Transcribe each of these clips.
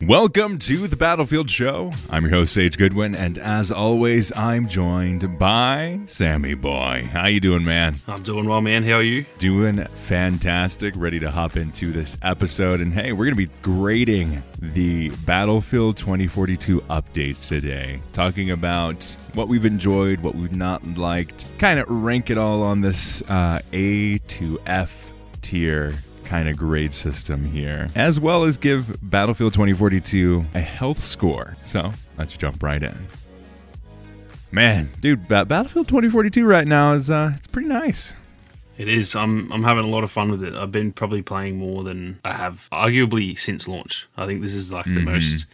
Welcome to the Battlefield Show. I'm your host, Sage Goodwin, and as always, I'm joined by Sammy Boy. How you doing, man? I'm doing well, man. How are you? Doing fantastic. Ready to hop into this episode. And hey, we're going to be grading the Battlefield 2042 updates today. Talking about what we've enjoyed, what we've not liked. Kind of rank it all on this A to F tier kind of grade system here, as well as give Battlefield 2042 a health score. So let's jump right in. Man, dude, Battlefield 2042 right now is it's pretty nice. It is. I'm having a lot of fun with it. I've been probably playing more than I have arguably since launch. I think this is like the most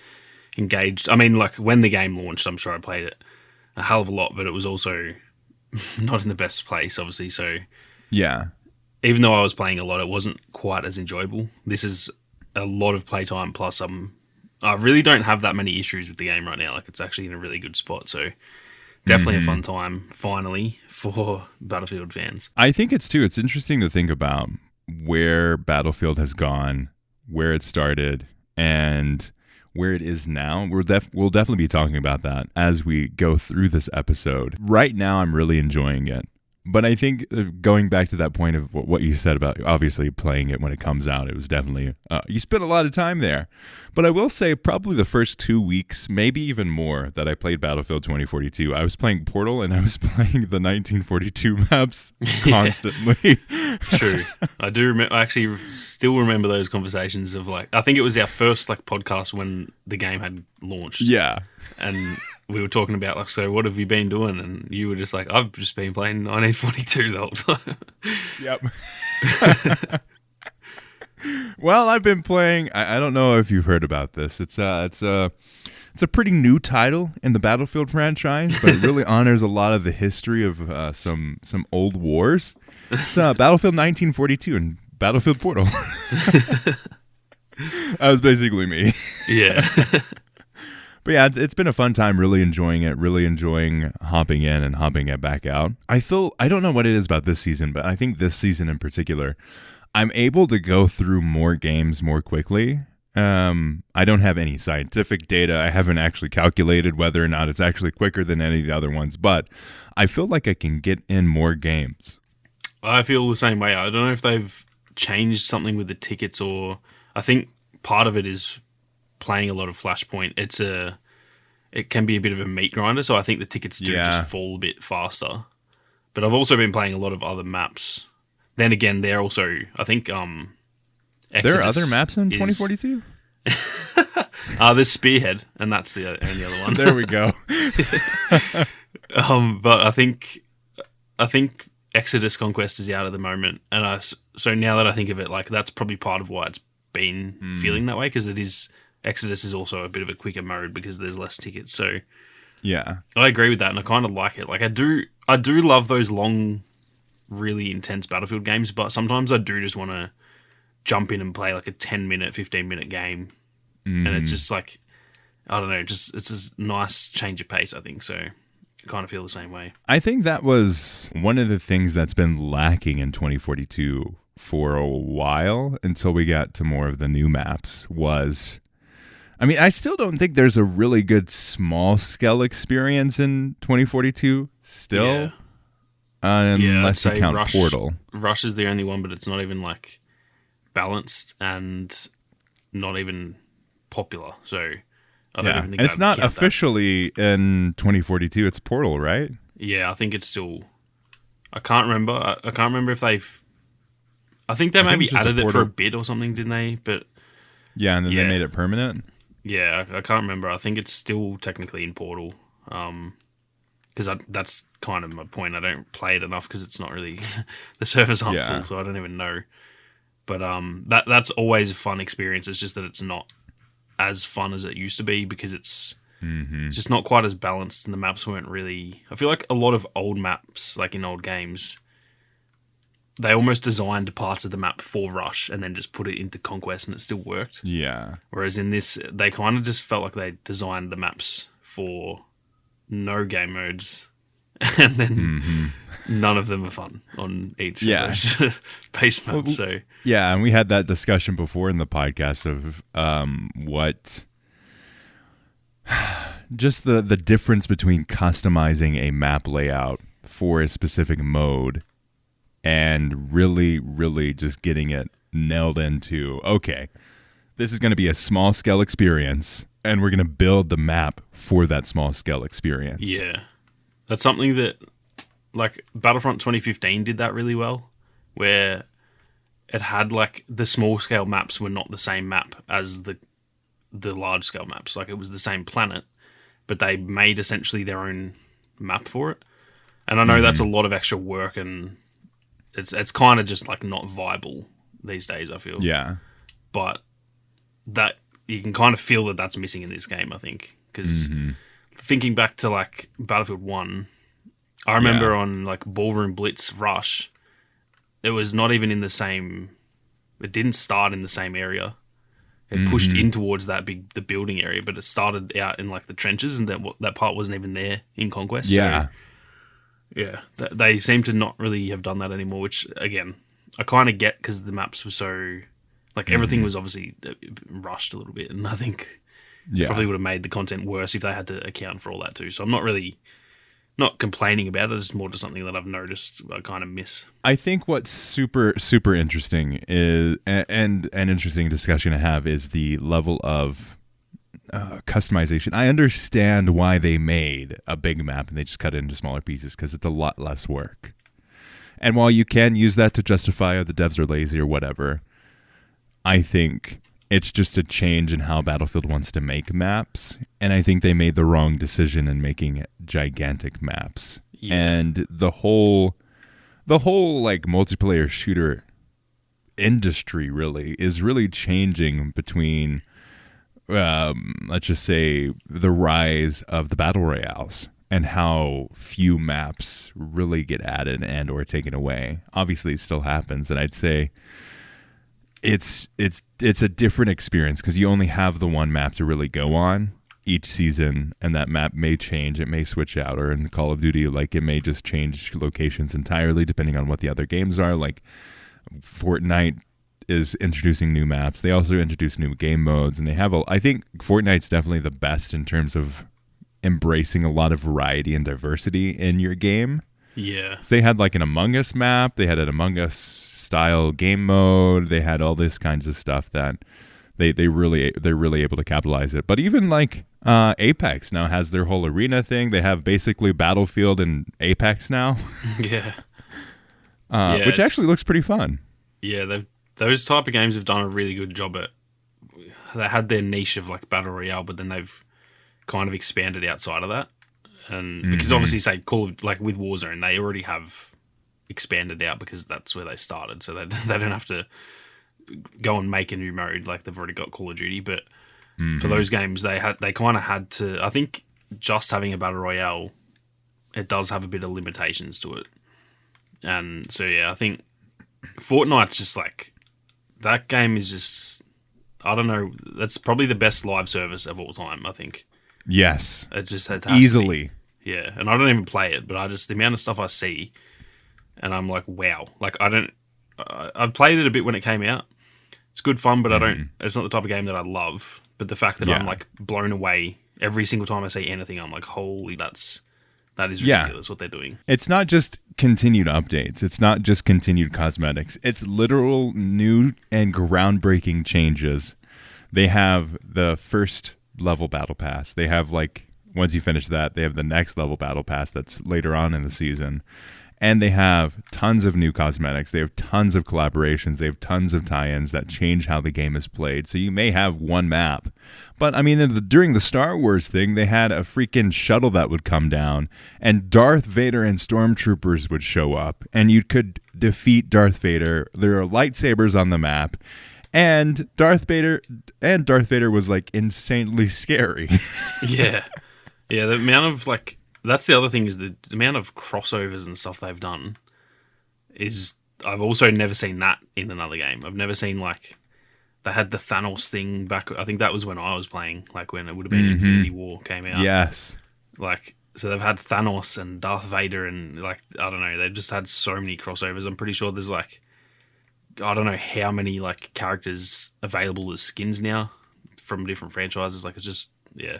engaged. I mean, like when the game launched, I'm sure I played it a hell of a lot, but it was also not in the best place, obviously. So yeah. Even though I was playing a lot, it wasn't quite as enjoyable. This is a lot of playtime, plus I really don't have that many issues with the game right now. Like, it's actually in a really good spot, so definitely a fun time, finally, for Battlefield fans. I think it's interesting to think about where Battlefield has gone, where it started, and where it is now. We'll definitely be talking about that as we go through this episode. Right now, I'm really enjoying it. But I think going back to that point of what you said about obviously playing it when it comes out, it was definitely, you spent a lot of time there. But I will say probably the first 2 weeks, maybe even more, that I played Battlefield 2042, I was playing Portal and I was playing the 1942 maps constantly. True. I do remember, I actually still remember those conversations of like, I think it was our first like podcast when the game had launched. Yeah. And we were talking about like, so what have you been doing? And you were just like, I've just been playing 1942 the whole time. Yep. Well, I've been playing. I don't know if you've heard about this. It's a pretty new title in the Battlefield franchise, but it really honors a lot of the history of some old wars. It's Battlefield 1942 and Battlefield Portal. That was basically me. Yeah. But yeah, it's been a fun time, really enjoying it, really enjoying hopping in and hopping it back out. I don't know what it is about this season, but I think this season in particular, I'm able to go through more games more quickly. I don't have any scientific data. I haven't actually calculated whether or not it's actually quicker than any of the other ones, but I feel like I can get in more games. I feel the same way. I don't know if they've changed something with the tickets, or I think part of it is playing a lot of Flashpoint. It can be a bit of a meat grinder, so I think the tickets do just fall a bit faster. But I've also been playing a lot of other maps. Then again, they're also, I think, there are other maps in 2042? There's Spearhead, and that's the only other one. There we go. But I think Exodus Conquest is out at the moment, and so now that I think of it, like that's probably part of why it's been feeling that way, because Exodus is also a bit of a quicker mode because there's less tickets. So yeah, I agree with that, and I kind of like it. Like I do love those long, really intense Battlefield games, but sometimes I do just want to jump in and play like a 10-minute, 15-minute game, and it's just like, I don't know, it's a nice change of pace, I think. So I kind of feel the same way. I think that was one of the things that's been lacking in 2042 for a while until we got to more of the new maps was, I mean, I still don't think there's a really good small-scale experience in 2042 still, unless you count Portal. Rush is the only one, but it's not even, like, balanced and not even popular, so I don't even think and it's not officially in 2042, it's Portal, right? Yeah, I think it's still... I can't remember. I can't remember if they've... I think they maybe added it for a bit or something, didn't they? But yeah, and then they made it permanent? Yeah, I can't remember. I think it's still technically in Portal. Because that's kind of my point. I don't play it enough because it's not really... the servers aren't full, so I don't even know. But that's always a fun experience. It's just that it's not as fun as it used to be because it's just not quite as balanced, and the maps weren't really... I feel like a lot of old maps, like in old games, they almost designed parts of the map for Rush and then just put it into Conquest and it still worked. Yeah. Whereas in this, they kind of just felt like they designed the maps for no game modes and then none of them are fun on each of those base maps. So yeah, and we had that discussion before in the podcast of what just the difference between customizing a map layout for a specific mode and really, really just getting it nailed into, okay, this is going to be a small scale experience, and we're going to build the map for that small scale experience. Yeah. That's something that, like, Battlefront 2015 did that really well, where it had, like, the small scale maps were not the same map as the large scale maps. Like, it was the same planet, but they made essentially their own map for it. And I know that's a lot of extra work, and it's kind of just, like, not viable these days, I feel. Yeah. But that you can kind of feel that that's missing in this game, I think. Because thinking back to, like, Battlefield 1, I remember on, like, Ballroom Blitz Rush, it was not even in the same... It didn't start in the same area. It pushed in towards the building area, but it started out in, like, the trenches, and that part wasn't even there in Conquest. Yeah. So, yeah. They seem to not really have done that anymore, which, again, I kind of get because the maps were so... Like, everything was obviously rushed a little bit, and I think probably would have made the content worse if they had to account for all that too. So I'm not complaining about it. It's more just something that I've noticed I kind of miss. I think what's super, super interesting is, and an interesting discussion to have, is the level of customization. I understand why they made a big map and they just cut it into smaller pieces, because it's a lot less work. And while you can use that to justify the devs are lazy or whatever, I think it's just a change in how Battlefield wants to make maps, and I think they made the wrong decision in making gigantic maps. Yeah. And the whole like multiplayer shooter industry really is really changing between let's just say the rise of the battle royales and how few maps really get added and or taken away. Obviously it still happens, and I'd say it's a different experience because you only have the one map to really go on each season, and that map may change. It may switch out, or in Call of Duty, like, it may just change locations entirely depending on what the other games are. Like, Fortnite is introducing new maps. They also introduce new game modes, and they have I think Fortnite's definitely the best in terms of embracing a lot of variety and diversity in your game. Yeah. So they had like an Among Us map. They had an Among Us style game mode. They had all this kinds of stuff that they're really able to capitalize it. But even like Apex now has their whole arena thing. They have basically Battlefield and Apex now. Yeah. Which actually looks pretty fun. Yeah, those type of games have done a really good job at... They had their niche of like Battle Royale, but then they've kind of expanded outside of that. And because obviously, say, Call of... Like with Warzone, they already have expanded out because that's where they started. So they don't have to go and make a new mode like they've already got Call of Duty. But for those games, they kind of had to... I think just having a Battle Royale, it does have a bit of limitations to it. And so, yeah, I think Fortnite's just like... That game is just... I don't know. That's probably the best live service of all time, I think. Yes. It just has easily. Yeah, and I don't even play it, but the amount of stuff I see, and I'm like, wow. Like, I've played it a bit when it came out. It's good fun, but it's not the type of game that I love. But the fact that I'm like blown away every single time I see anything, I'm like, holy, that is ridiculous what they're doing. It's not just continued updates. It's not just continued cosmetics. It's literal new and groundbreaking changes. They have the first level battle pass. They have like, once you finish that, they have the next level battle pass that's later on in the season. And they have tons of new cosmetics. They have tons of collaborations. They have tons of tie-ins that change how the game is played. So you may have one map. But, I mean, during the Star Wars thing, they had a freaking shuttle that would come down, and Darth Vader and stormtroopers would show up, and you could defeat Darth Vader. There are lightsabers on the map, and Darth Vader was, like, insanely scary. Yeah. Yeah, the amount of, like... That's the other thing, is the amount of crossovers and stuff they've done is... I've also never seen that in another game. I've never seen, like... They had the Thanos thing back... I think that was when I was playing, like when it would have been Infinity War came out. Yes. Like, so they've had Thanos and Darth Vader and, like, I don't know, they've just had so many crossovers. I'm pretty sure there's, like... I don't know how many, like, characters available as skins now from different franchises. Like, it's just... Yeah.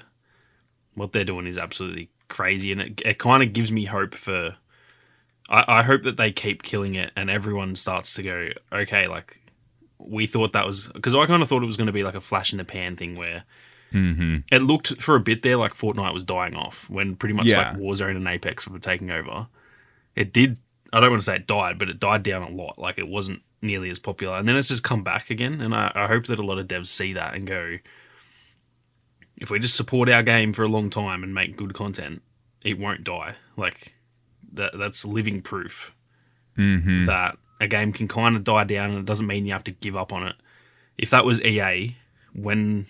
what they're doing is absolutely crazy, and it kind of gives me hope for. I hope that they keep killing it, and everyone starts to go, okay, like we thought that was because I kind of thought it was going to be like a flash in the pan thing where it looked for a bit there like Fortnite was dying off when pretty much like Warzone and Apex were taking over. It did. I don't want to say it died, but it died down a lot. Like it wasn't nearly as popular, and then it's just come back again. And I hope that a lot of devs see that and go, if we just support our game for a long time and make good content, it won't die. Like. That's living proof that a game can kind of die down and it doesn't mean you have to give up on it. If that was EA, when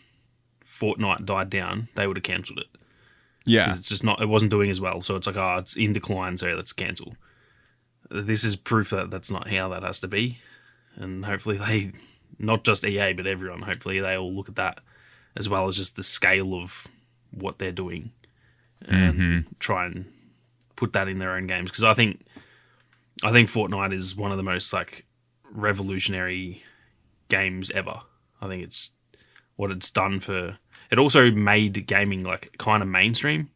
Fortnite died down, they would have cancelled it. Yeah. Because it's just not, it wasn't doing as well. So it's like, oh, it's in decline, so let's cancel. This is proof that that's not how that has to be. And hopefully they, not just EA, but everyone, hopefully they all look at that as well as just the scale of what they're doing and try and put that in their own games, because I think Fortnite is one of the most like revolutionary games ever. I think it's what it's done for. It also made gaming like kind of mainstream.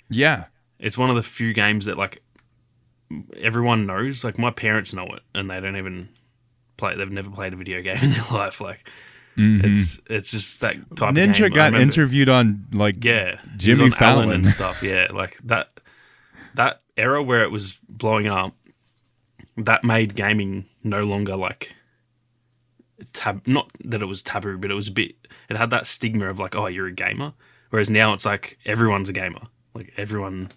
Yeah, it's one of the few games that like everyone knows. Like my parents know it, and they don't even play. They've never played a video game in their life. Like it's just that type. Ninja of game. got interviewed on like Jimmy Fallon Allen and stuff. Yeah, like that era where it was blowing up, that made gaming no longer like not that it was taboo, but it was a bit. It had that stigma of like, oh, you're a gamer. Whereas now it's like everyone's a gamer. Like everyone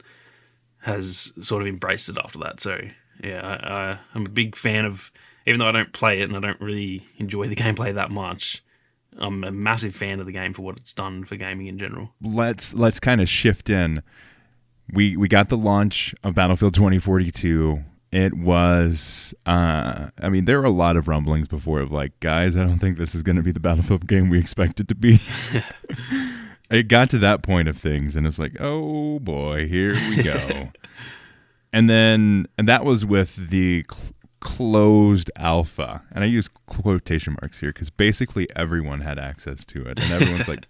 has sort of embraced it after that. So yeah, I'm a big fan of. Even though I don't play it and I don't really enjoy the gameplay that much, I'm a massive fan of the game for what it's done for gaming in general. Let's kind of shift in. We got the launch of Battlefield 2042. It was, I mean, there were a lot of rumblings before of like, guys, I don't think this is going to be the Battlefield game we expect it to be. It got to that point of things, and it's like, oh boy, here we go. and that was with the closed alpha, and I use quotation marks here because basically everyone had access to it, and everyone's like,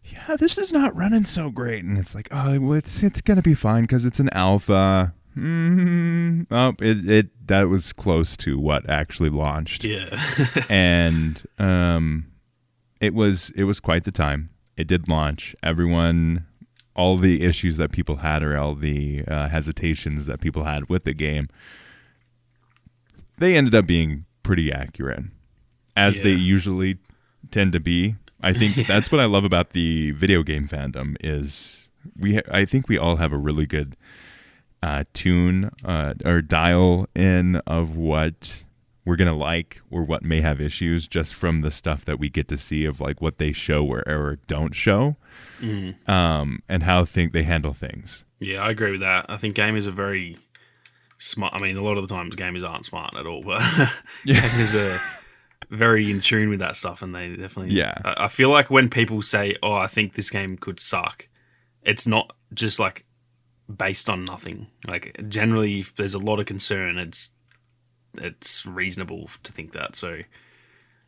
yeah, this is not running so great. And it's like, oh, well, it's going to be fine because it's an alpha. Oh, that was close to what actually launched. Yeah. And it was quite the time. It did launch. Everyone, all the issues that people had or all the hesitations that people had with the game, they ended up being pretty accurate, as they usually tend to be. I think that's what I love about the video game fandom is I think we all have a really good tune or dial in of what we're going to like or what may have issues just from the stuff that we get to see of like what they show or don't show and how they handle things. Yeah, I agree with that. I think gamers are very smart. I mean, a lot of the times gamers aren't smart at all, but gamers are very in tune with that stuff, and they definitely. Yeah, I feel like when people say, "Oh, I think this game could suck," it's not just like based on nothing. Like generally, if there's a lot of concern, it's reasonable to think that. So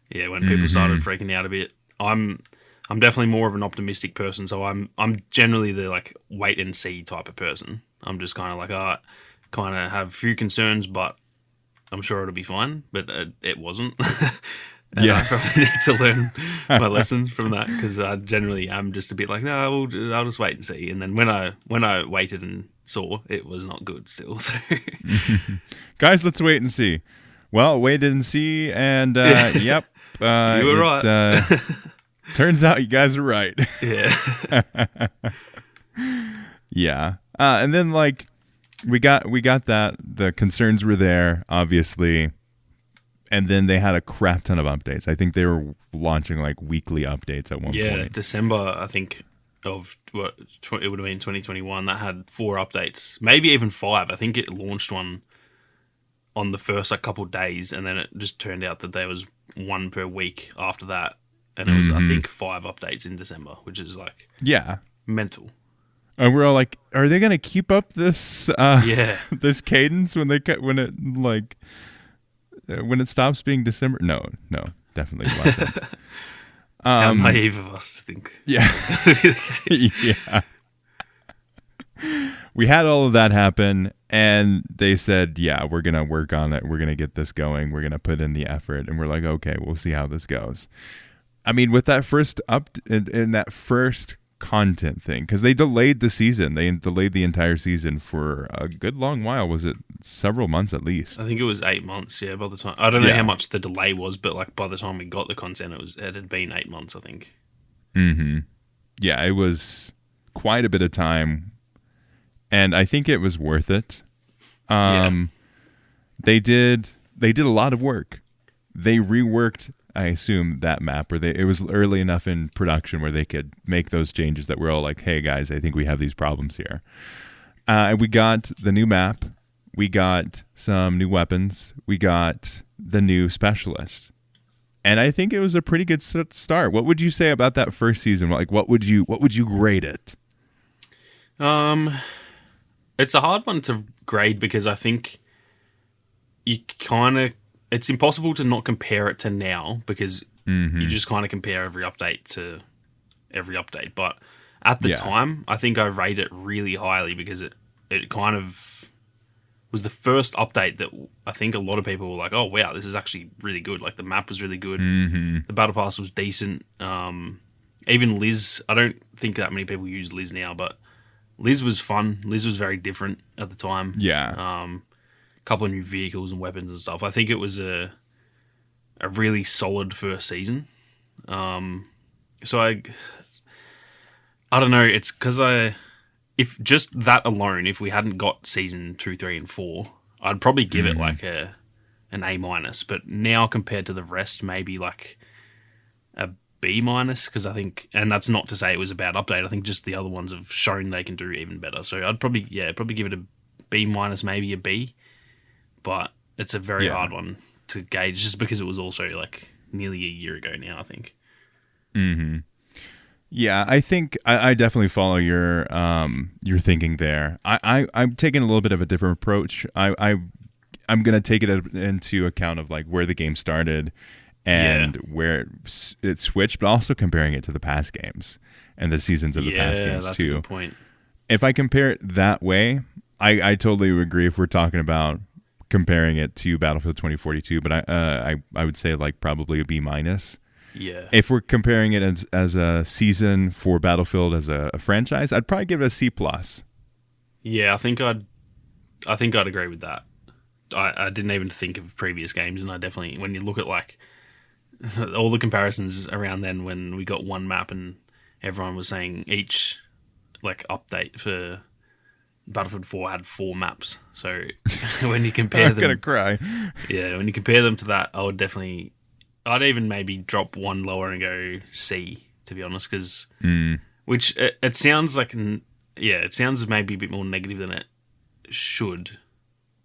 yeah, when people started freaking out a bit, I'm definitely more of an optimistic person. So I'm generally the like wait and see type of person. I'm just kind of like, kind of have a few concerns, but I'm sure it'll be fine, but it wasn't. And I probably need to learn my lesson from that, because I generally am just a bit like, no, I'll just wait and see. And then when I waited and saw, it was not good still. So, guys, let's wait and see. Well, waited and see, and yep, you were right. Turns out you guys are right. Yeah, yeah, and then like. We got that. The concerns were there, obviously, and then they had a crap ton of updates. I think they were launching like weekly updates at one point. Yeah, December, I think, of what it would have been 2021. That had 4 updates, maybe even 5. I think it launched one on the first like couple of days, and then it just turned out that there was one per week after that, and it was I think 5 updates in December, which is like mental. And we're all like, are they going to keep up this this cadence when it stops being December? No, definitely wasn't. How naive of us to think. Yeah. Yeah. we had all of that happen, and they said, yeah, we're going to work on it. We're going to get this going. We're going to put in the effort. And we're like, okay, we'll see how this goes. I mean, with that first in that first content thing, because they delayed the season. They delayed the entire season for a good long while. Was it several months at least? I think it was 8 months, yeah, by the time. I don't know how much the delay was, but like by the time we got the content, it had been 8 months, I think. Mm-hmm. Yeah, it was quite a bit of time, and I think it was worth it. They did a lot of work. They reworked, I assume, that map, or it was early enough in production where they could make those changes that we're all like, hey guys, I think we have these problems here. And we got the new map, we got some new weapons, we got the new specialist. And I think it was a pretty good start. What would you say about that first season? Like, what would you grade it? It's a hard one to grade because I think it's impossible to not compare it to now because you just kind of compare every update to every update. But at the time, I think I rate it really highly because it kind of was the first update that I think a lot of people were like, oh, wow, this is actually really good. Like, the map was really good. The Battle Pass was decent. Even Liz, I don't think that many people use Liz now, but Liz was fun. Liz was very different at the time. Yeah. Couple of new vehicles and weapons and stuff. I think it was a really solid first season. So I don't know. It's because if just that alone, if we hadn't got season 2, 3, and 4, I'd probably give it like an A-. But now compared to the rest, maybe like a B-, because I think, and that's not to say it was a bad update. I think just the other ones have shown they can do even better. So I'd probably give it a B-, maybe a B. But it's a very hard one to gauge just because it was also like nearly a year ago now, I think. Mm-hmm. Yeah, I think I definitely follow your thinking there. I'm taking a little bit of a different approach. I'm gonna take it into account of like where the game started and where it switched, but also comparing it to the past games and the seasons of the past games that's too. A good point. If I compare it that way, I totally agree. If we're talking about comparing it to Battlefield 2042, but I would say like probably a B-. Yeah. If we're comparing it as a season for Battlefield as a franchise, I'd probably give it a C+. Yeah, I think I'd agree with that. I didn't even think of previous games, and I definitely, when you look at like all the comparisons around then when we got one map and everyone was saying each like update for Battlefield 4 had 4 maps. So when you compare them... I'm going to cry. Yeah, when you compare them to that, I'd even maybe drop one lower and go C, to be honest, because... Which, it sounds like... Yeah, it sounds maybe a bit more negative than it should,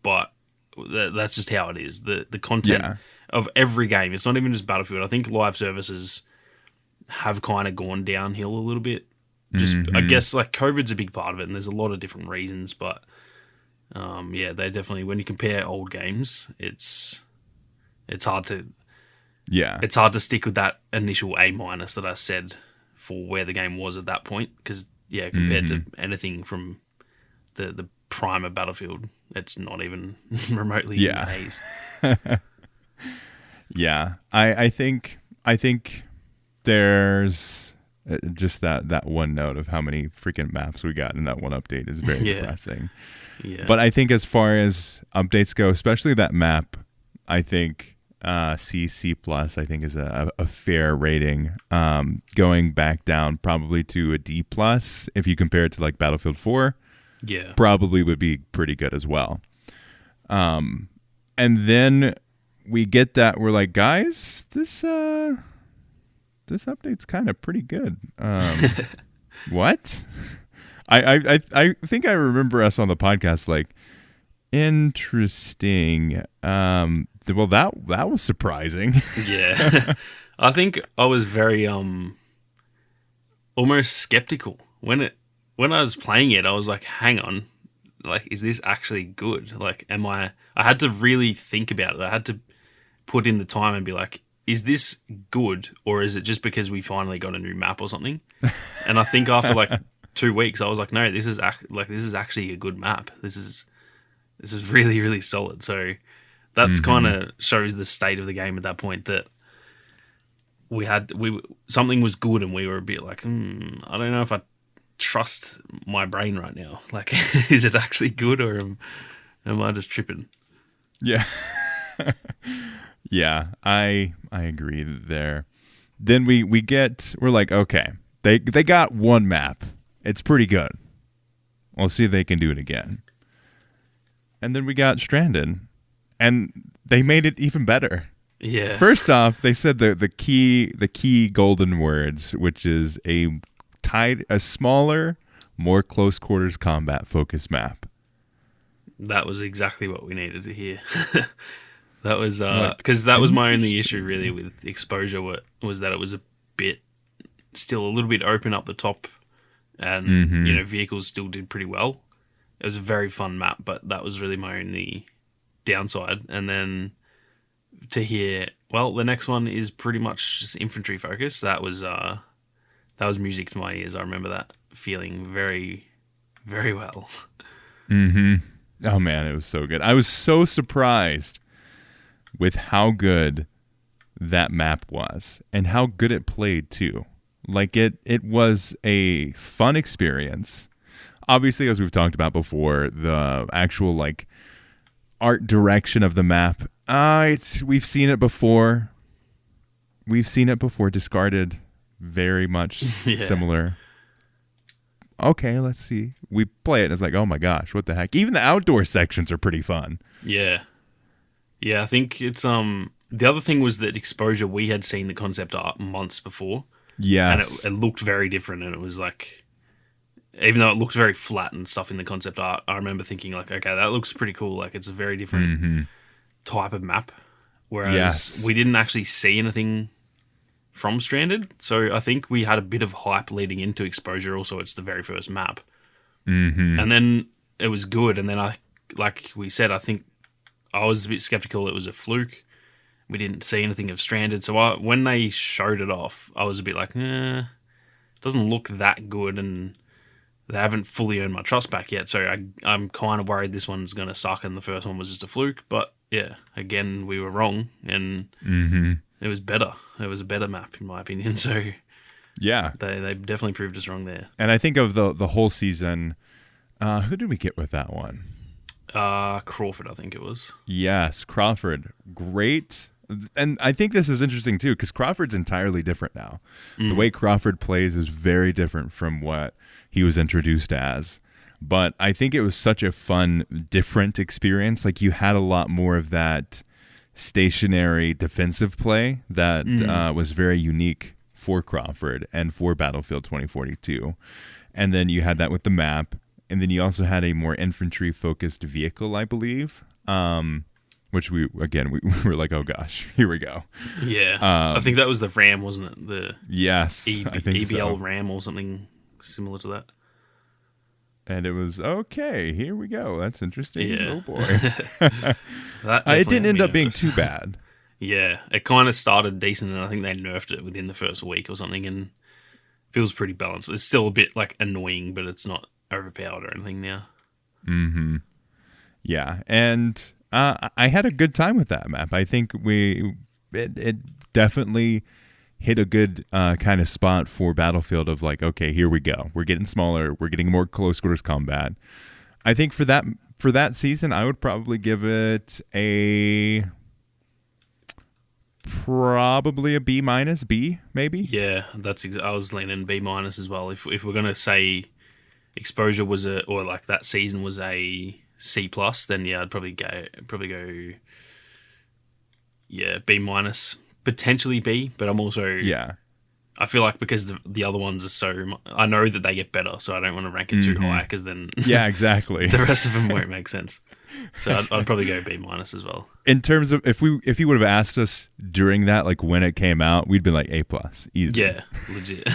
but that's just how it is. The content of every game, it's not even just Battlefield. I think live services have kind of gone downhill a little bit. I guess like COVID's a big part of it, and there's a lot of different reasons. But they definitely, when you compare old games, it's hard to stick with that initial A- that I said for where the game was at that point. Because compared to anything from the prime of Battlefield, it's not even remotely A's. Yeah, I think there's. Just that one note of how many freaking maps we got in that one update is very depressing. Yeah. But I think as far as updates go, especially that map, I think C+, I think is a fair rating. Going back down probably to a D+, if you compare it to like Battlefield 4, probably would be pretty good as well. And then we get that, we're like, guys, this update's kind of pretty good. What? I think I remember us on the podcast like, interesting. Well, that was surprising. Yeah, I think I was very almost skeptical when I was playing it. I was like, hang on, like, is this actually good? Like, I had to really think about it. I had to put in the time and be like, is this good, or is it just because we finally got a new map or something? And I think after like 2 weeks, I was like, no, this is actually a good map. This is really, really solid. So that's kind of shows the state of the game at that point, that something was good and we were a bit like, I don't know if I trust my brain right now. Like, is it actually good, or am I just tripping? Yeah. Yeah, I agree there. Then we're like, okay, they got one map. It's pretty good. We'll see if they can do it again. And then we got Stranded, and they made it even better. Yeah. First off, they said the key golden words, which is a smaller, more close quarters combat focused map. That was exactly what we needed to hear. That was because that was my only issue really with Exposure, was that it was still a little bit open up the top, and vehicles still did pretty well. It was a very fun map, but that was really my only downside. And then to hear, well, the next one is pretty much just infantry focus. That was music to my ears. I remember that feeling very, very well. Oh man, it was so good. I was so surprised with how good that map was and how good it played too. Like it was a fun experience. Obviously, as we've talked about before, the actual like art direction of the map, we've seen it before. Discarded, very much similar. Okay, let's see. We play it and it's like, oh my gosh, what the heck? Even the outdoor sections are pretty fun. Yeah. Yeah, I think it's the other thing was that Exposure, we had seen the concept art months before. Yes. And it looked very different, and it was like, even though it looked very flat and stuff in the concept art, I remember thinking like, okay, that looks pretty cool. Like, it's a very different type of map. Whereas we didn't actually see anything from Stranded. So I think we had a bit of hype leading into Exposure. Also, it's the very first map. And then it was good. And then like we said, I think I was a bit skeptical it was a fluke. We didn't see anything of Stranded. So when they showed it off, I was a bit like, it doesn't look that good. And they haven't fully earned my trust back yet. So I'm kind of worried this one's going to suck and the first one was just a fluke. But yeah, again, we were wrong. And it was better. It was a better map, in my opinion. So yeah, they definitely proved us wrong there. And I think of the whole season, who did we get with that one? Crawford, I think it was. Yes, Crawford. Great. And I think this is interesting too, because Crawford's entirely different now. The way Crawford plays is very different from what he was introduced as. But I think it was such a fun, different experience. Like, you had a lot more of that stationary defensive play that was very unique for Crawford and for Battlefield 2042. And then you had that with the map. And then you also had a more infantry-focused vehicle, I believe, which we were like, oh gosh, here we go. Yeah, I think that was the Ram, wasn't it? I think EBL so. Ram or something similar to that. And it was, okay, here we go. That's interesting. Yeah. Oh boy. It didn't end up being too bad. Yeah, it kind of started decent, and I think they nerfed it within the first week or something, and feels pretty balanced. It's still a bit like annoying, but it's not overpowered or anything now. Yeah, and I had a good time with that map. I think it definitely hit a good kind of spot for Battlefield of like, okay, here we go. We're getting smaller. We're getting more close quarters combat. I think for that season, I would probably give it probably a B-, B maybe. Yeah, I was leaning B- as well. If we're gonna say Exposure was that season was a C+, then yeah, I'd probably go B-, potentially B, but I'm also I feel like because the other ones are so, I know that they get better, so I don't want to rank it too high, because then exactly the rest of them won't make sense. So I'd probably go B- as well. In terms of if you would have asked us during that, like when it came out, we'd been like A+, easy. Yeah, legit.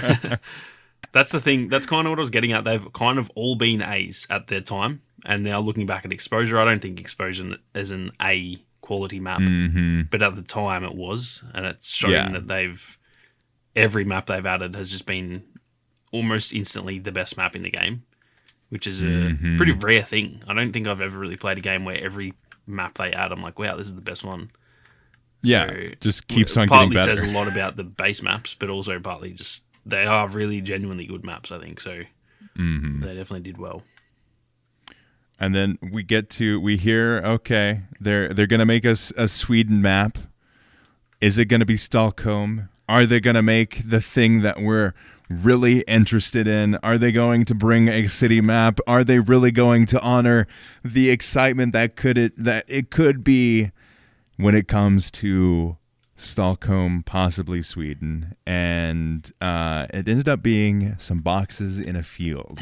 That's the thing. That's kind of what I was getting at. They've kind of all been A's at their time, and now looking back at Exposure, I don't think Exposure is an A quality map, but at the time it was, and it's showing that every map they've added has just been almost instantly the best map in the game, which is a pretty rare thing. I don't think I've ever really played a game where every map they add, I'm like, wow, this is the best one. Yeah, So just keeps on getting better. Partly says a lot about the base maps, but also partly just they are really genuinely good maps, I think. So they definitely did well. And then we hear, okay, they're going to make us a Sweden map. Is it going to be Stockholm? Are they going to make the thing that we're really interested in? Are they going to bring a city map? Are they really going to honor the excitement that it could be when it comes to Stockholm, possibly Sweden? And it ended up being some boxes in a field.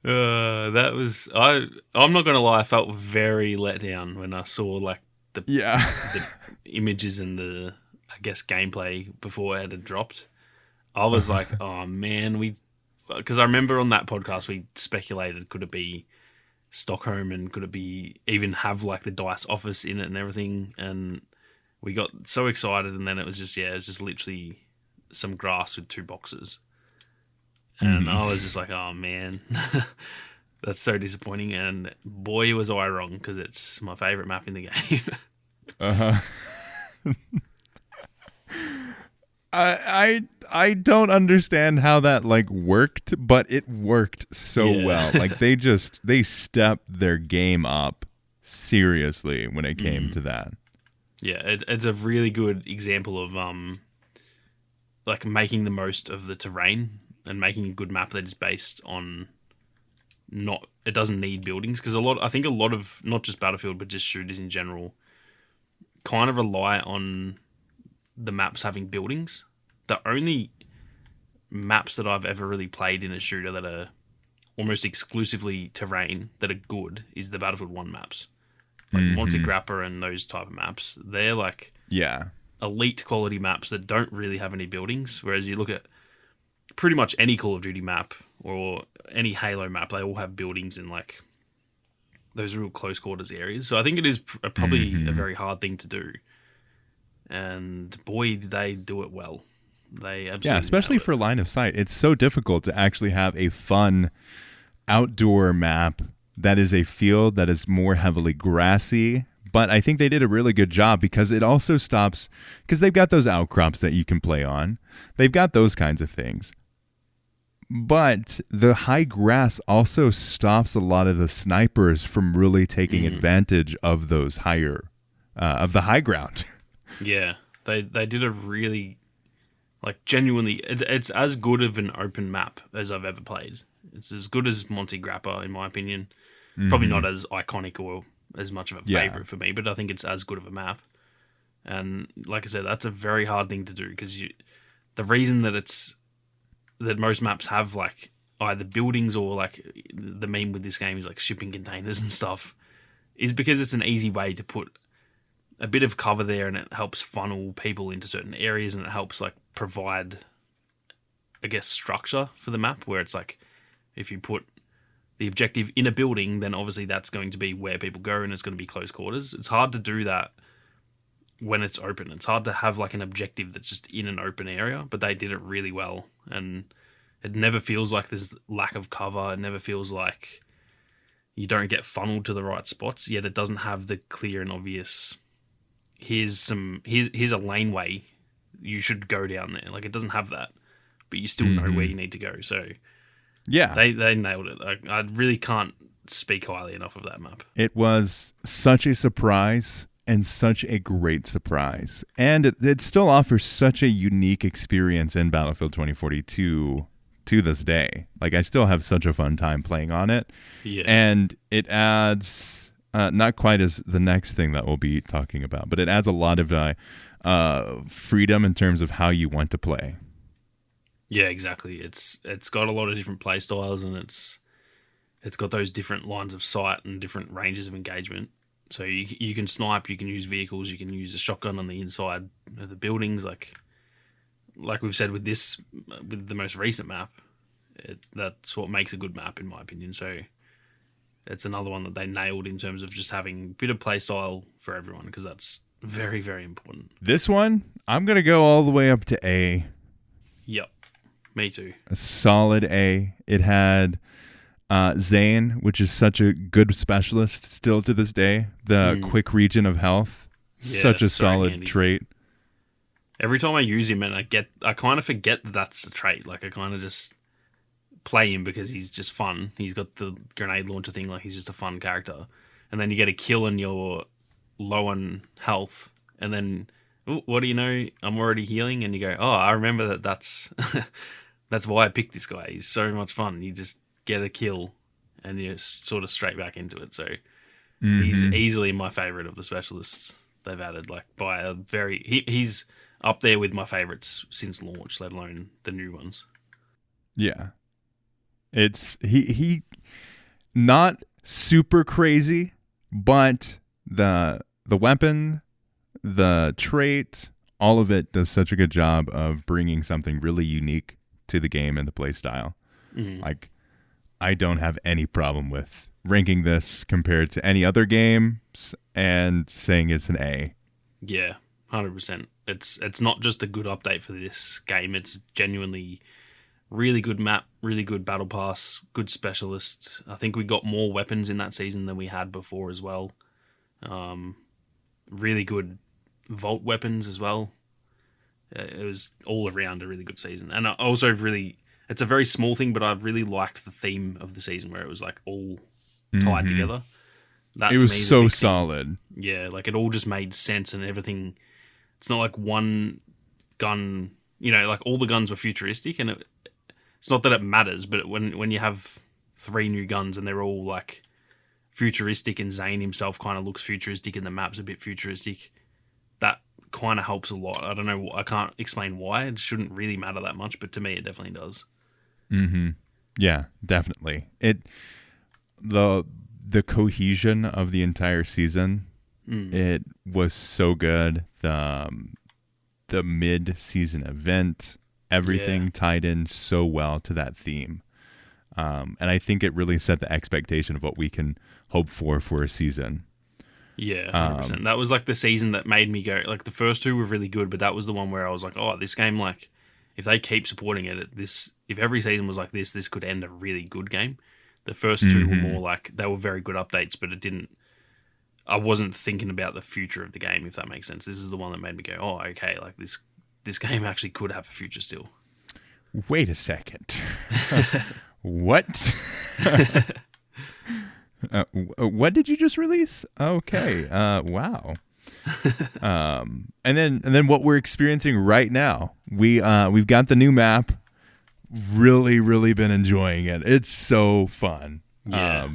That was I'm not gonna lie, I felt very let down when I saw like the images and the, I guess, gameplay before it had dropped. I was like, oh man, because I remember on that podcast we speculated, could it be Stockholm and could it be even have like the DICE office in it and everything, and we got so excited, and then it was just literally some grass with 2 boxes. And I was just like, oh, man, that's so disappointing. And boy, was I wrong, because it's my favourite map in the game. I don't understand how that like worked, but it worked so well. Like they stepped their game up seriously when it came to that. Yeah, it's a really good example of like making the most of the terrain and making a good map that is based on it doesn't need buildings, because I think a lot of not just Battlefield but just shooters in general kind of rely on the maps having buildings. The only maps that I've ever really played in a shooter that are almost exclusively terrain that are good is the Battlefield 1 maps. Like Monte Grappa and those type of maps. They're like elite quality maps that don't really have any buildings, whereas you look at pretty much any Call of Duty map or any Halo map, they all have buildings in like those real close quarters areas. So I think it is probably a very hard thing to do. And boy, did they do it well. They absolutely especially for line of sight. It's so difficult to actually have a fun outdoor map that is a field that is more heavily grassy. But I think they did a really good job, because it also stops, because they've got those outcrops that you can play on. They've got those kinds of things. But the high grass also stops a lot of the snipers from really taking advantage of those of the high ground. Yeah, they did a really, like, genuinely, it's as good of an open map as I've ever played. It's as good as Monte Grappa, in my opinion. Probably not as iconic or as much of a favorite for me, but I think it's as good of a map. And like I said, that's a very hard thing to do, because the reason that most maps have like either buildings or like the meme with this game is like shipping containers and stuff, is because it's an easy way to put a bit of cover there, and it helps funnel people into certain areas, and it helps like provide, I guess, structure for the map, where it's like if you put the objective in a building, then obviously that's going to be where people go, and it's going to be close quarters. It's hard to do that when it's open. It's hard to have like an objective that's just in an open area, but they did it really well, and it never feels like there's lack of cover. It never feels like you don't get funneled to the right spots, yet it doesn't have the clear and obvious, here's a laneway, you should go down there. Like, it doesn't have that, but you still know where you need to go. So yeah, they nailed it. I really can't speak highly enough of that map. It was such a surprise, and such a great surprise. And it still offers such a unique experience in Battlefield 2042 to this day. Like, I still have such a fun time playing on it. Yeah. And it adds, not quite as the next thing that we'll be talking about, but it adds a lot of freedom in terms of how you want to play. Yeah, exactly. It's got a lot of different play styles, and it's got those different lines of sight and different ranges of engagement. So you can snipe, you can use vehicles, you can use a shotgun on the inside of the buildings, like we've said with the most recent map. That's what makes a good map, in my opinion. So it's another one that they nailed in terms of just having a bit of play style for everyone, because that's very, very important. This one, I'm going to go all the way up to A. Yep. Me too. A solid A. It had Zane, which is such a good specialist still to this day. The quick regen of health, such a solid handy trait. Every time I use him, and I kind of forget that that's a trait. Like I kind of just play him because he's just fun. He's got the grenade launcher thing, like he's just a fun character. And then you get a kill and you're low on health, and then what do you know? I'm already healing, and you go, oh, I remember that's that's why I picked this guy. He's so much fun. You just get a kill, and you're sort of straight back into it. So he's easily my favorite of the specialists they've added. Like by a he's up there with my favorites since launch, let alone the new ones. Yeah, it's he not super crazy, but the weapon, the trait, all of it does such a good job of bringing something really unique to the game and the play style. Like, I don't have any problem with ranking this compared to any other games and saying it's an A. Yeah, 100%. It's not just a good update for this game. It's genuinely really good map, really good battle pass, good specialists. I think we got more weapons in that season than we had before as well. Really good vault weapons as well. It was all around a really good season. And I also it's a very small thing, but I've really liked the theme of the season where it was like all tied together. That it was so solid. Yeah, like it all just made sense and everything. It's not like one gun, like all the guns were futuristic, and it's not that it matters, but when you have 3 new guns and they're all like futuristic, and Zane himself kind of looks futuristic and the map's a bit futuristic, that kind of helps a lot. I don't know, I can't explain why. It shouldn't really matter that much, but to me it definitely does. Yeah, definitely. The cohesion of the entire season, it was so good. The mid-season event, everything tied in so well to that theme. And I think it really set the expectation of what we can hope for a season. Yeah, 100%. That was like the season that made me go, like the first 2 were really good, but that was the one where I was like, oh, this game, like if they keep supporting it, if every season was like this could end a really good game. The first 2 were more like, they were very good updates, but I wasn't thinking about the future of the game, if that makes sense. This is the one that made me go, oh, okay, like this game actually could have a future still. Wait a second. What? What did you just release? Okay. Wow. And then what we're experiencing right now, we've got the new map. Really, really been enjoying it. It's so fun. Yeah.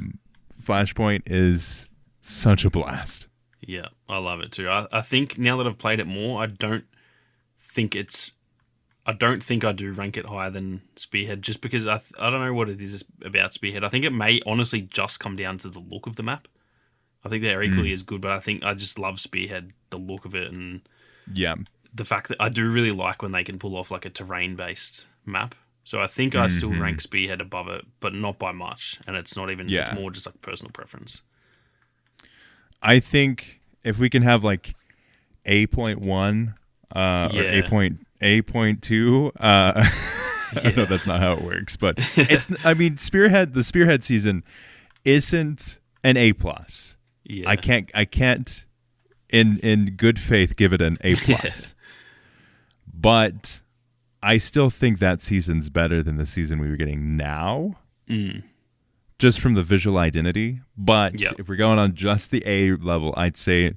Flashpoint is such a blast. Yeah, I love it too. I think now that I've played it more, I don't think I do rank it higher than Spearhead, just because I don't know what it is about Spearhead. I think it may honestly just come down to the look of the map. I think they're equally as good, but I think I just love Spearhead, the look of it, and the fact that I do really like when they can pull off like a terrain-based map. So I think I still rank Spearhead above it, but not by much, and it's not even, it's more just like personal preference. I think if we can have like A.1 or A.2, I know that's not how it works, but the Spearhead season isn't an A+. Yeah. I can't in good faith give it an A+. But I still think that season's better than the season we were getting now. Just from the visual identity. But if we're going on just the A level, I'd say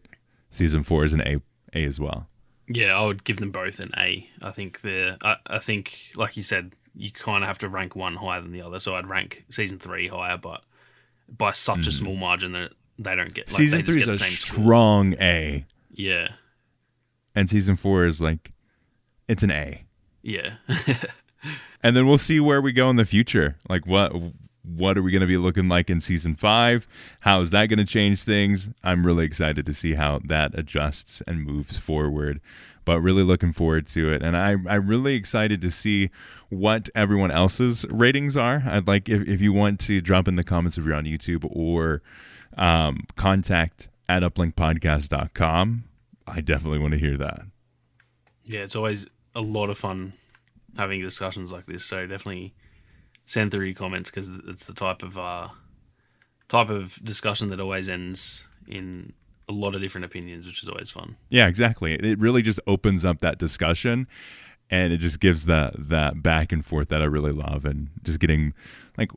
season 4 is an A as well. Yeah, I would give them both an A. I think I think, like you said, you kind of have to rank one higher than the other. So I'd rank season 3 higher, but by such a small margin that they don't get. Like, season 3 is a strong A. Yeah, and season 4 is like, it's an A. Yeah. And then we'll see where we go in the future. Like what are we going to be looking like in season 5? How is that going to change things? I'm really excited to see how that adjusts and moves forward, but really looking forward to it. And I'm really excited to see what everyone else's ratings are. I'd like, if you want to drop in the comments if you're on YouTube, or contact at uplinkpodcast.com. I definitely want to hear that. Yeah, it's always a lot of fun having discussions like this. So definitely send through your comments, because it's the type of discussion that always ends in a lot of different opinions, which is always fun. Yeah, exactly. It really just opens up that discussion, and it just gives that back and forth that I really love, and just getting like.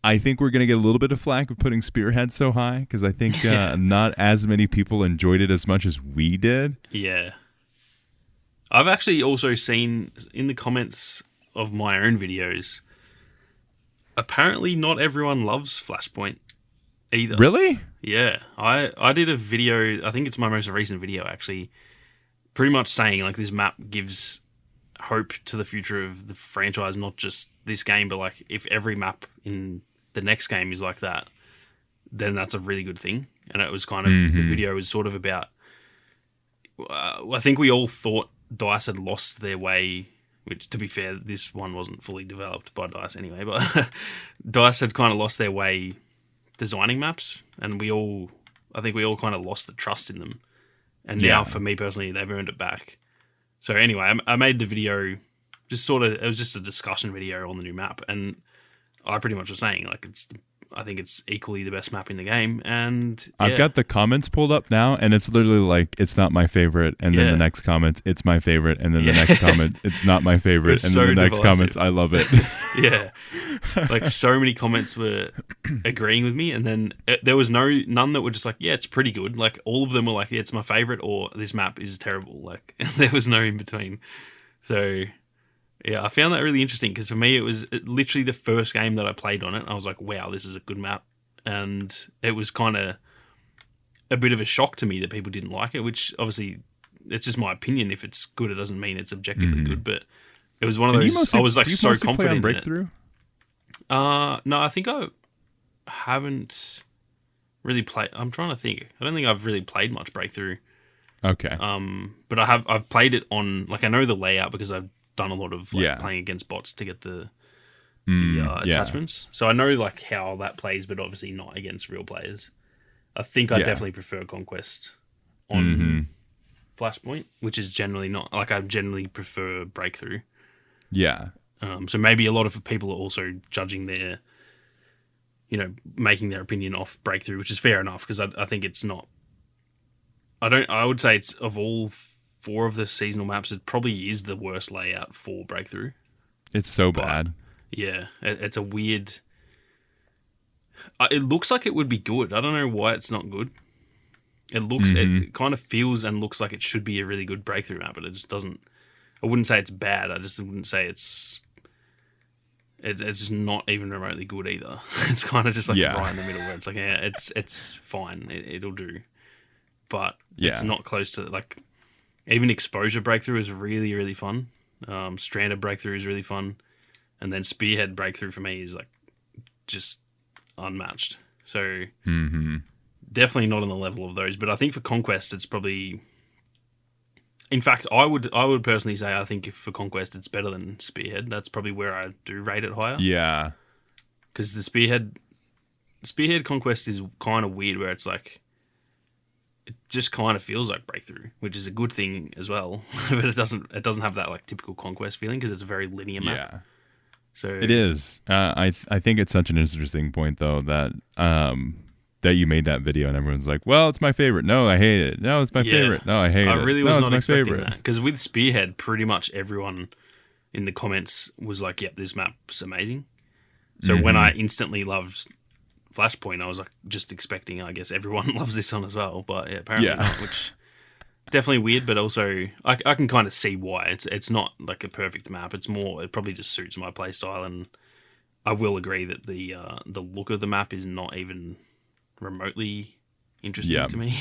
I think we're going to get a little bit of flack of putting Spearhead so high, because I think not as many people enjoyed it as much as we did. Yeah. I've actually also seen in the comments of my own videos, apparently not everyone loves Flashpoint either. Really? Yeah. I did a video, I think it's my most recent video actually, pretty much saying like this map gives hope to the future of the franchise, not just this game, but like if every map in the next game is like that, then that's a really good thing. And it was kind of, the video was sort of about, I think we all thought DICE had lost their way, which to be fair, this one wasn't fully developed by DICE anyway, but DICE had kind of lost their way designing maps, and I think we all kind of lost the trust in them. And now for me personally, they've earned it back. So anyway, I made the video it was just a discussion video on the new map, and I pretty much was saying like I think it's equally the best map in the game, and I've got the comments pulled up now, and it's literally like, it's not my favorite, and then the next comment, it's my favorite, and then the next comment, it's not my favorite, and then the next comments, I love it. Yeah, like so many comments were agreeing with me, and then there was none that were just like, yeah, it's pretty good. Like all of them were like, yeah, it's my favorite, or this map is terrible. Like there was no in between. So yeah, I found that really interesting, because for me, it was literally the first game that I played on it. I was like, wow, this is a good map. And it was kind of a bit of a shock to me that people didn't like it, which obviously, it's just my opinion. If it's good, it doesn't mean it's objectively good. But it was one of those, I was like so confident play on Breakthrough? in it. No, I think I haven't really played. I'm trying to think. I don't think I've really played much Breakthrough. Okay. But I've played it on, like, I know the layout because I've done a lot of playing against bots to get the attachments. So I know like how that plays, but obviously not against real players. I think I definitely prefer Conquest on Flashpoint, which is generally not like, I generally prefer Breakthrough. Yeah. So maybe a lot of people are also judging their, making their opinion off Breakthrough, which is fair enough, because I think it's not. I would say it's, of all 4 of the seasonal maps, it probably is the worst layout for Breakthrough. It's so bad. Yeah, it's a weird. It looks like it would be good. I don't know why it's not good. It kind of feels and looks like it should be a really good Breakthrough map, but it just doesn't. I wouldn't say it's bad. I just wouldn't say it's just not even remotely good either. It's kind of just like right in the middle, where it's like, yeah, it's fine. It'll do, but it's not close to like. Even Exposure Breakthrough is really, really fun. Stranded Breakthrough is really fun. And then Spearhead Breakthrough for me is like just unmatched. So definitely not on the level of those. But I think for Conquest, it's probably... In fact, I would personally say I think for Conquest, it's better than Spearhead. That's probably where I do rate it higher. Yeah. Because the Spearhead Conquest is kind of weird, where it's like... It just kind of feels like Breakthrough, which is a good thing as well. But it doesn't have that like typical Conquest feeling, because it's a very linear map. Yeah. So it is. I think it's such an interesting point though, that that you made that video and everyone's like, well, it's my favorite. No, I hate it. No, it's my favorite. No, I hate it. I really was not expecting that, because with Spearhead, pretty much everyone in the comments was like, yep, this map's amazing. So when I instantly loved Flashpoint, I was like just expecting, I guess everyone loves this one as well, but apparently not, which definitely weird, but also I can kind of see why. It's not like a perfect map. It's more, it probably just suits my playstyle, and I will agree that the look of the map is not even remotely interesting to me.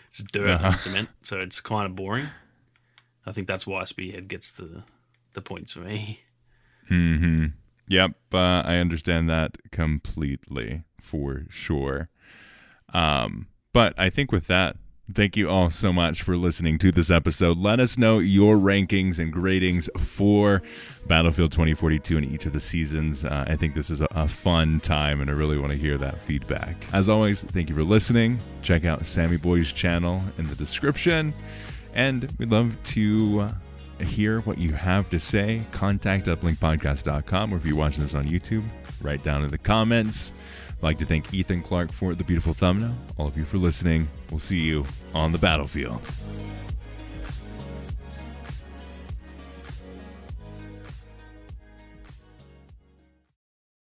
It's dirt and cement, so it's kind of boring. I think that's why Spearhead gets the points for me. Yep, I understand that completely, for sure. But I think with that, thank you all so much for listening to this episode. Let us know your rankings and gradings for Battlefield 2042 in each of the seasons. I think this is a fun time, and I really want to hear that feedback. As always, thank you for listening. Check out Sammy Boy's channel in the description, and we'd love to hear what you have to say, contact@blinkpodcast.com, or if you're watching this on YouTube, write down in the comments. I'd like to thank Ethan Clark for the beautiful thumbnail. All of you for listening. We'll see you on the battlefield.